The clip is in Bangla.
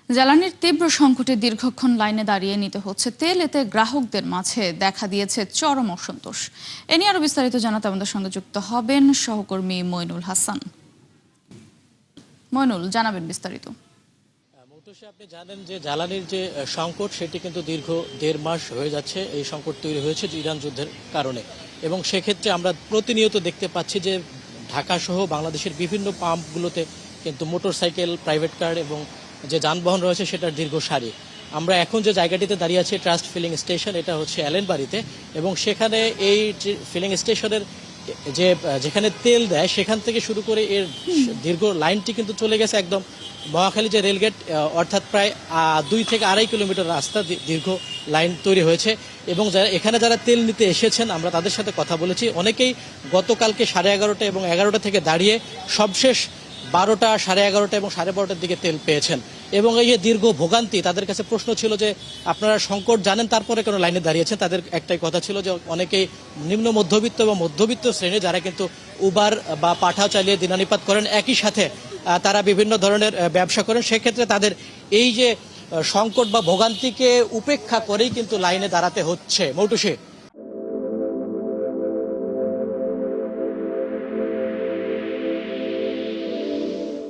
জ্বালানির তীব্র সংকটে দীর্ঘক্ষণ লাইনে দাঁড়িয়ে নিতে হচ্ছে তেল, এতে গ্রাহকদের মাঝে দেখা দিয়েছে চরম অসন্তোষ। এ নিয়ে আরো বিস্তারিত জানাতে আমাদের সঙ্গে যুক্ত হবেন সহকর্মী মইনুল হাসান। মইনুল, জানাবেন বিস্তারিত। আপনি জানেন যে জ্বালানির যে সংকট সেটি কিন্তু দীর্ঘ ১.৫ মাস হয়ে যাচ্ছে। এই সংকট তৈরি হয়েছে ইরান যুদ্ধের কারণে, এবং সেক্ষেত্রে আমরা প্রতিনিয়ত দেখতে পাচ্ছি যে ঢাকা সহ বাংলাদেশের বিভিন্ন পাম্পগুলোতে কিন্তু মোটরসাইকেল, প্রাইভেট কার এবং যে যানবাহন রয়েছে সেটার দীর্ঘ সারি। আমরা এখন যে জায়গাটিতে দাঁড়িয়ে আছি ট্রাস্ট ফিলিং স্টেশন, এটা হচ্ছে অ্যালেনবাড়িতে, এবং সেখানে এই ফিলিং স্টেশনের যেখানে তেল দেয় সেখান থেকে শুরু করে এর দীর্ঘ লাইনটি কিন্তু চলে গেছে একদম মহাখালী যে রেলগেট, অর্থাৎ প্রায় ২ থেকে ২.৫ কিলোমিটার রাস্তা দীর্ঘ লাইন তৈরি হয়েছে। এবং যারা তেল নিতে এসেছেন আমরা তাদের সাথে কথা বলেছি। অনেকেই গতকালকে 11:30 এবং 11টা থেকে দাঁড়িয়ে সবশেষ 12টা, 11:30 এবং 12:30টার দিকে তেল পেয়েছেন। এবং এই যে দীর্ঘ ভোগান্তি, তাদের কাছে প্রশ্ন ছিল যে আপনারা সংকট জানেন তারপরে কেন লাইনে দাঁড়িয়েছেন। তাদের একটাই কথা ছিল যে অনেকেই নিম্ন মধ্যবিত্ত বা মধ্যবিত্ত শ্রেণী, যারা কিন্তু উবার বা পাঠাও চালিয়ে দিনানিপাত করেন, একই সাথে তারা বিভিন্ন ধরনের ব্যবসা করেন। সেক্ষেত্রে তাদের এই যে সংকট বা ভোগান্তিকে উপেক্ষা করেই কিন্তু লাইনে দাঁড়াতে হচ্ছে। মৌটুসী।